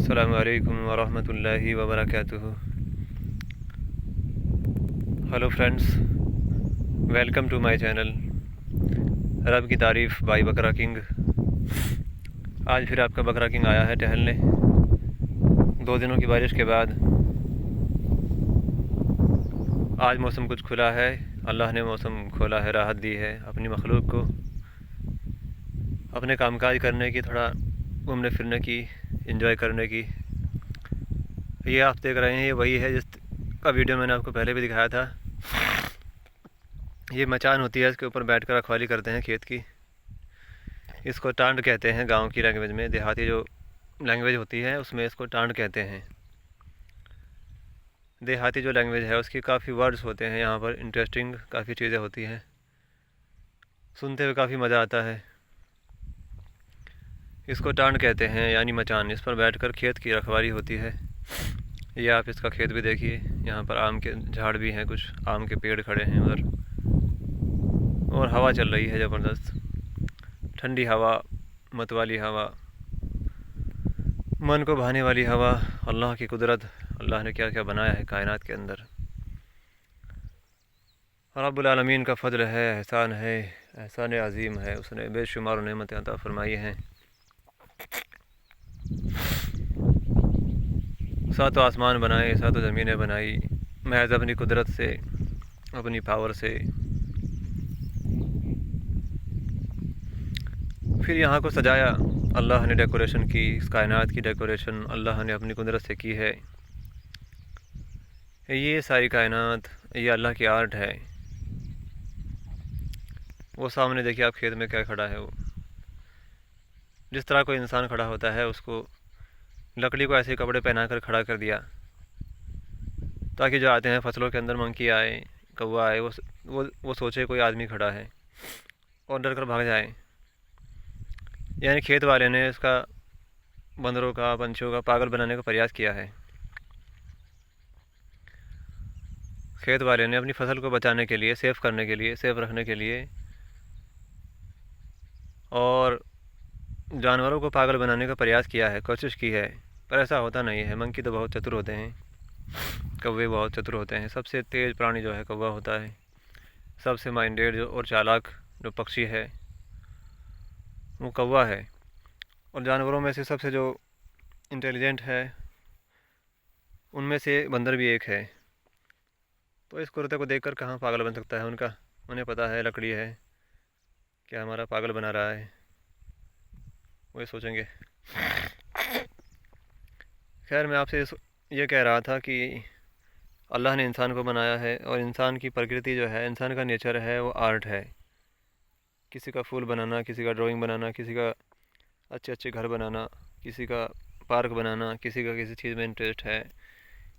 अस्सलामु अलैकुम वरहमतुल्लाहि वबरकातुहू। Hello friends, welcome to my channel रब की तारीफ़ बाई बकरा किंग। आज फिर आपका बकरा किंग आया है टहलने 2 दिनों की बारिश के बाद। आज मौसम कुछ खुला है, अल्लाह ने मौसम खोला है, राहत दी है अपनी मखलूक को अपने कामकाज करने की, थोड़ा घूमने फिरने की, एंजॉय करने की। ये आप देख रहे हैं, ये वही है जिस का वीडियो मैंने आपको पहले भी दिखाया था। ये मचान होती है, इसके ऊपर बैठकर रखवाली करते हैं खेत की। इसको टांड कहते हैं गांव की लैंग्वेज में, देहाती जो लैंग्वेज होती है उसमें इसको टांड कहते हैं। देहाती जो लैंग्वेज है उसकी काफ़ी वर्ड्स होते हैं यहाँ पर, इंटरेस्टिंग काफ़ी चीज़ें होती हैं, सुनते हुए काफ़ी मज़ा आता है। इसको टांड कहते हैं यानी मचान। इस पर बैठकर खेत की रखवाली होती है। ये आप इसका खेत भी देखिए, यहाँ पर आम के झाड़ भी हैं, कुछ आम के पेड़ खड़े हैं उधर, और हवा चल रही है ज़बरदस्त, ठंडी हवा, मतवाली हवा, मन को भाने वाली हवा। अल्लाह की कुदरत, अल्लाह ने क्या क्या बनाया है कायनात के अंदर। रब्बुल आलमीन का फ़ज़ल है, एहसान है, एहसान अज़ीम है। उसने बेशुमार नेमतें अता फरमाई हैं। सातों आसमान बनाए, सातों ज़मीनें बनाई महज अपनी कुदरत से, अपनी पावर से। फिर यहाँ को सजाया, अल्लाह ने डेकोरेशन की, इस कायनात की डेकोरेशन अल्लाह ने अपनी कुदरत से की है। ये सारी कायनात, ये अल्लाह की आर्ट है। वो सामने देखिए आप खेत में क्या खड़ा है, वो जिस तरह कोई इंसान खड़ा होता है उसको लकड़ी को ऐसे कपड़े पहना कर खड़ा कर दिया ताकि जो आते हैं फसलों के अंदर, मंकी आए, कौवा आए, वो सोचे कोई आदमी खड़ा है और डर कर भाग जाए। यानी खेत वाले ने इसका, बंदरों का, पंछियों का पागल बनाने का प्रयास किया है। खेत वाले ने अपनी फसल को बचाने के लिए, सेफ करने के लिए, सेफ रखने के लिए, और जानवरों को पागल बनाने का प्रयास किया है, कोशिश की है, पर ऐसा होता नहीं है। मंकी तो बहुत चतुर होते हैं, कौवे बहुत चतुर होते हैं। सबसे तेज़ प्राणी जो है कौवा होता है। सबसे माइंडेड जो और चालाक जो पक्षी है वो कौवा है। और जानवरों में से सबसे जो इंटेलिजेंट है उनमें से बंदर भी एक है। तो इस कुर्ते को देखकर कहाँ पागल बन सकता है उनका। उन्हें पता है लकड़ी है, क्या हमारा पागल बना रहा है, वही सोचेंगे। खैर, मैं आपसे ये कह रहा था कि अल्लाह ने इंसान को बनाया है, और इंसान की प्रकृति जो है, इंसान का नेचर है, वो आर्ट है। किसी का फूल बनाना, किसी का ड्राइंग बनाना, किसी का अच्छे अच्छे घर बनाना, किसी का पार्क बनाना, किसी का किसी चीज़ में इंटरेस्ट है,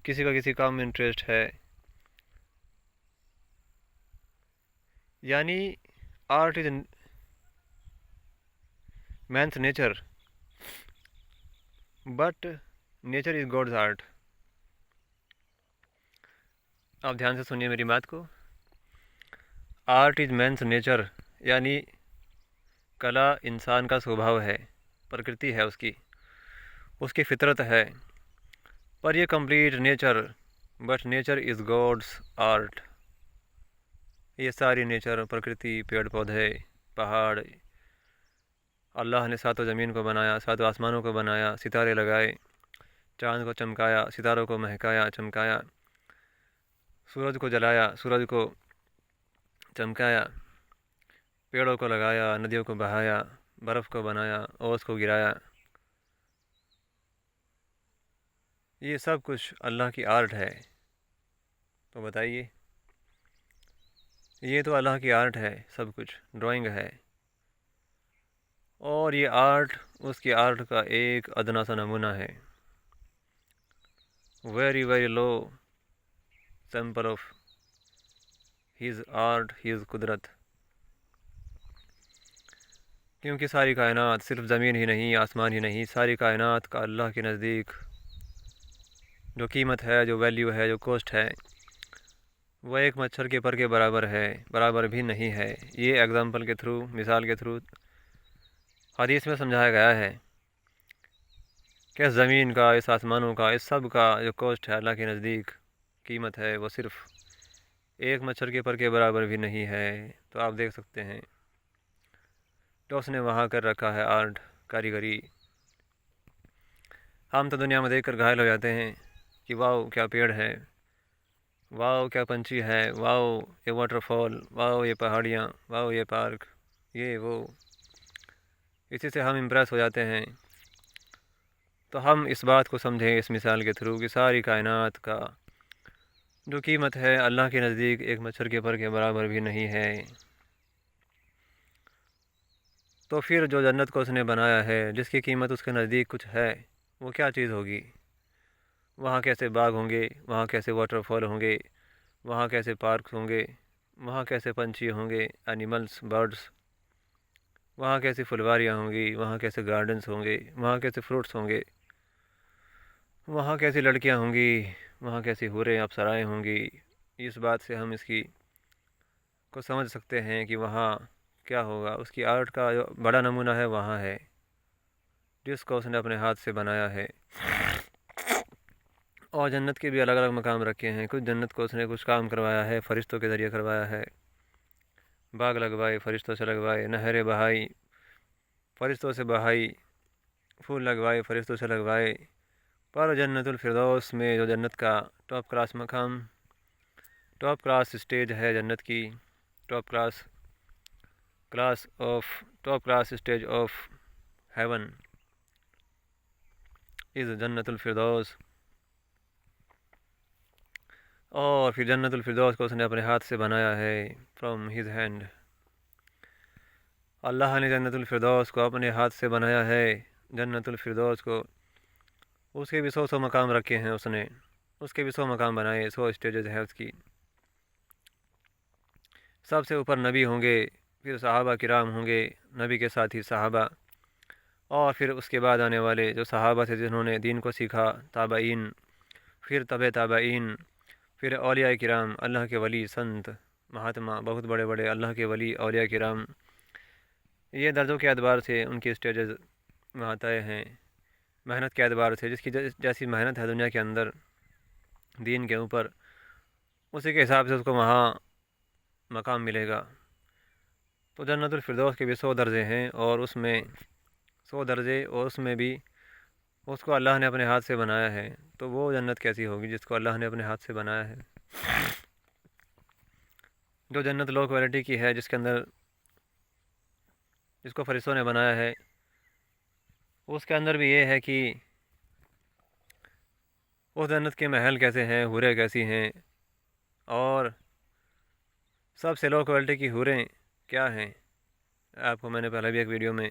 किसी का किसी काम में इंटरेस्ट है। यानी art is man's nature, but nature is God's art. आप ध्यान से सुनिए मेरी बात को। आर्ट इज़ मैंस नेचर, यानी कला इंसान का स्वभाव है, प्रकृति है उसकी, उसकी फितरत है। पर ये complete nature, but nature is God's art. ये सारी नेचर, प्रकृति, पेड़ पौधे, पहाड़, अल्लाह ने सातों ज़मीन को बनाया, सातों आसमानों को बनाया, सितारे लगाए, चाँद को चमकाया, सितारों को महकाया, चमकाया, सूरज को जलाया, सूरज को चमकाया, पेड़ों को लगाया, नदियों को बहाया, बर्फ़ को बनाया, ओस को गिराया। ये सब कुछ अल्लाह की आर्ट है। तो बताइए, ये तो अल्लाह की आर्ट है, सब कुछ ड्राइंग है। और ये आर्ट उसकी आर्ट का एक अदना सा नमूना है, very very low sample of his art, his कुदरत। क्योंकि सारी कायनात, सिर्फ ज़मीन ही नहीं, आसमान ही नहीं, सारी कायनात का अल्लाह के नज़दीक जो कीमत है, जो वैल्यू है, जो कॉस्ट है, वह एक मच्छर के पर के बराबर है, बराबर भी नहीं है। ये एग्ज़ाम्पल के थ्रू, मिसाल के थ्रू हदीस में समझाया गया है। کہ اس زمین کا، اس آسمانوں کا، اس سب کا جو کوسٹ ہے اللہ کے نزدیک قیمت ہے وہ صرف ایک مچھر کے پر کے برابر بھی نہیں ہے۔ تو آپ دیکھ سکتے ہیں تو اس نے وہاں کر رکھا ہے آرٹ، کاریگری۔ ہم تو دنیا میں دیکھ کر گھائل ہو جاتے ہیں کہ واؤ کیا پیڑ ہے، واؤ کیا پنچھی ہے، واؤ یہ واٹر فال، واؤ یہ پہاڑیاں، واؤ یہ پارک، یہ وہ، اسی سے ہم امپریس ہو جاتے ہیں۔ تو ہم اس بات کو سمجھیں اس مثال کے تھرو کہ ساری کائنات کا جو قیمت ہے اللہ کے نزدیک ایک مچھر کے پر کے برابر بھی نہیں ہے۔ تو پھر جو جنت کو اس نے بنایا ہے، جس کی قیمت اس کے نزدیک کچھ ہے، وہ کیا چیز ہوگی؟ وہاں کیسے باغ ہوں گے، وہاں کیسے واٹر فال ہوں گے، وہاں کیسے پارکس ہوں گے، وہاں کیسے پنچھی ہوں گے، اینیملس، برڈس، وہاں کیسی پھلواریاں ہوں گی، وہاں کیسے گارڈنس ہوں گے، وہاں کیسے فروٹس ہوں گے، وہاں کیسی لڑکیاں ہوں گی، وہاں کیسی حوریں اپسرائیں ہوں گی۔ اس بات سے ہم اس کی کو سمجھ سکتے ہیں کہ وہاں کیا ہوگا۔ اس کی آرٹ کا جو بڑا نمونہ ہے وہاں ہے، جس کو اس نے اپنے ہاتھ سے بنایا ہے۔ اور جنت کے بھی الگ الگ مقام رکھے ہیں۔ کچھ جنت کو اس نے کچھ کام کروایا ہے، فرشتوں کے ذریعے کروایا ہے، باغ لگوائے، فرشتوں سے لگوائے، نہریں بہائی، فرشتوں سے بہائی، پھول لگوائے، فرشتوں سے لگوائے۔ پر جنت الفردوس میں جو جنت کا ٹاپ کلاس مقام، ٹاپ کلاس اسٹیج ہے جنت کی، top class stage of heaven is جنت الفردوس۔ اور پھر جنت الفردوس کو اس نے اپنے ہاتھ سے بنایا ہے، فرام ہز ہینڈ۔ اللہ نے جنت الفردوس کو اپنے ہاتھ سے بنایا ہے۔ جنت الفردوس کو اس کے بھی 100 مقام رکھے ہیں اس نے، اس کے بھی 100 مقام بنائے، 100 اسٹیجز ہیں اس کی۔ سب سے اوپر نبی ہوں گے، پھر صحابہ کرام ہوں گے، نبی کے ساتھی صحابہ، اور پھر اس کے بعد آنے والے جو صحابہ تھے جنہوں نے دین کو سیکھا، تابعین، پھر تابعین، پھر اولیاء کرام، اللہ کے ولی، سنت، مہاتما، بہت بڑے بڑے اللہ کے ولی، اولیاء کرام۔ یہ درجوں کے اعتبار سے ان کی اسٹیجز وہاں طے ہیں۔ محنت کے اعتبار سے، جس کی جیسی محنت ہے دنیا کے اندر دین کے اوپر، اسی کے حساب سے اس کو وہاں مقام ملے گا۔ تو جنت الفردوس کے بھی 100 درجے ہیں، اور اس میں 100 درجے، اور اس میں بھی اس کو اللہ نے اپنے ہاتھ سے بنایا ہے۔ تو وہ جنت کیسی ہوگی جس کو اللہ نے اپنے ہاتھ سے بنایا ہے؟ جو جنت لو کوالٹی کی ہے، جس کے اندر، جس کو فرشتوں نے بنایا ہے، اس کے اندر بھی یہ ہے کہ اس جنت کے محل کیسے ہیں، حوریں کیسی ہیں، اور سب سے لو کوالٹی کی حوریں کیا ہیں۔ آپ کو میں نے پہلے بھی ایک ویڈیو میں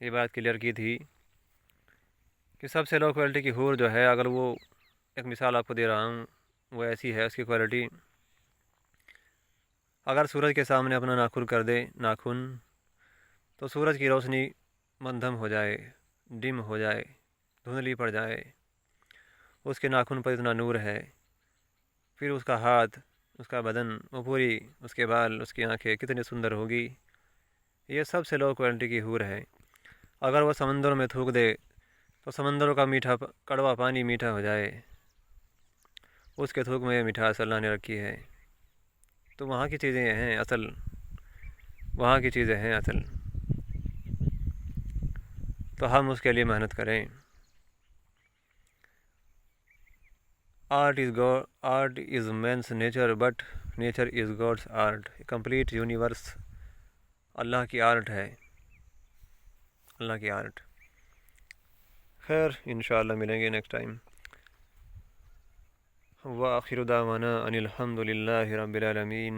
یہ بات کلیئر کی تھی کہ سب سے لو کوالٹی کی حور جو ہے، اگر وہ، ایک مثال آپ کو دے رہا ہوں، وہ ایسی ہے، اس کی کوالٹی، اگر سورج کے سامنے اپنا ناخن کر دے، ناخن، تو سورج کی روشنی مندھم ہو جائے، ڈم ہو جائے، دھندلی پڑ جائے، اس کے ناخن پر اتنا نور ہے۔ پھر اس کا ہاتھ، اس کا بدن، وہ پوری، اس کے بال، اس کی آنکھیں کتنی سندر ہوگی۔ یہ سب سے لو کوالٹی کی حور ہے۔ اگر وہ سمندر میں تھوک دے تو سمندروں کا میٹھا کڑوا پانی میٹھا ہو جائے، اس کے تھوک میں مٹھاس اللہ نے رکھی ہے۔ تو وہاں کی چیزیں ہیں اصل، وہاں کی چیزیں ہیں اصل۔ تو ہم اس کے لیے محنت کریں۔ Art is man's nature, but nature is God's art. Complete universe اللہ کی آرٹ ہے، اللہ کی آرٹ۔ خیر، انشاءاللہ ملیں گے نیکسٹ ٹائم۔ وآخر دعوانا ان الحمد للہ رب العالمین۔